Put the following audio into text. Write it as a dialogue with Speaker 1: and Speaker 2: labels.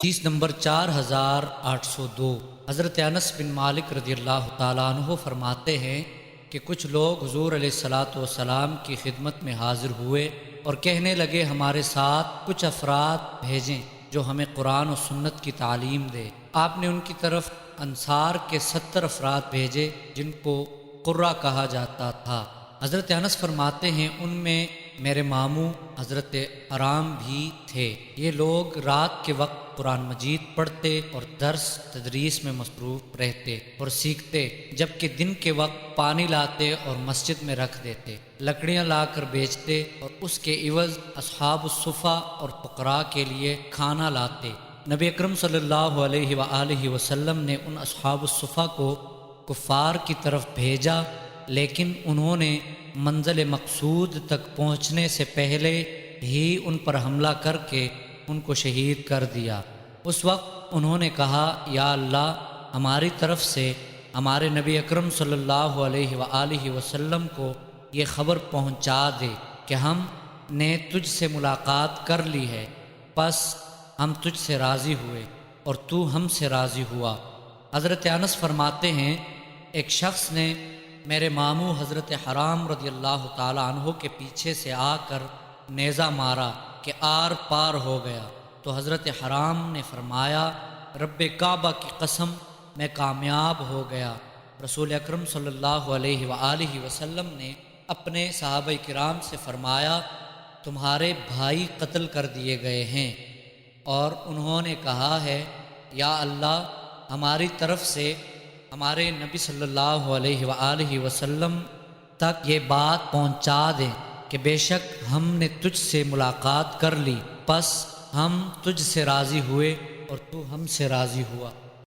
Speaker 1: حدیث نمبر 4802۔ حضرت انس بن مالک رضی اللہ تعالیٰ عنہ فرماتے ہیں کہ کچھ لوگ حضور علیہ الصلاۃ والسلام کی خدمت میں حاضر ہوئے اور کہنے لگے ہمارے ساتھ کچھ افراد بھیجیں جو ہمیں قرآن و سنت کی تعلیم دے۔ آپ نے ان کی طرف انصار کے 70 افراد بھیجے جن کو قرہ کہا جاتا تھا۔ حضرت انس فرماتے ہیں ان میں میرے ماموں حضرت حرام بھی تھے۔ یہ لوگ رات کے وقت قرآن مجید پڑھتے اور درس تدریس میں مصروف رہتے اور سیکھتے، جبکہ دن کے وقت پانی لاتے اور مسجد میں رکھ دیتے، لکڑیاں لا کر بیچتے اور اس کے عوض اصحاب الصفہ اور فقراء کے لیے کھانا لاتے۔ نبی اکرم صلی اللہ علیہ وآلہ وسلم نے ان اصحاب الصفہ کو کفار کی طرف بھیجا، لیکن انہوں نے منزل مقصود تک پہنچنے سے پہلے ہی ان پر حملہ کر کے ان کو شہید کر دیا۔ اس وقت انہوں نے کہا، یا اللہ، ہماری طرف سے ہمارے نبی اکرم صلی اللہ علیہ وآلہ وسلم کو یہ خبر پہنچا دے کہ ہم نے تجھ سے ملاقات کر لی ہے، پس ہم تجھ سے راضی ہوئے اور تو ہم سے راضی ہوا۔ حضرت انس فرماتے ہیں ایک شخص نے میرے ماموں حضرت حرام رضی اللہ تعالیٰ عنہ کے پیچھے سے آ کر نیزہ مارا کہ آر پار ہو گیا، تو حضرت حرام نے فرمایا، رب کعبہ کی قسم میں کامیاب ہو گیا۔ رسول اکرم صلی اللہ علیہ وآلہ وسلم نے اپنے صحابہ کرام سے فرمایا، تمہارے بھائی قتل کر دیے گئے ہیں، اور انہوں نے کہا ہے، یا اللہ، ہماری طرف سے ہمارے نبی صلی اللہ علیہ وآلہ وسلم تک یہ بات پہنچا دیں کہ بے شک ہم نے تجھ سے ملاقات کر لی، پس ہم تجھ سے راضی ہوئے اور تو ہم سے راضی ہوا۔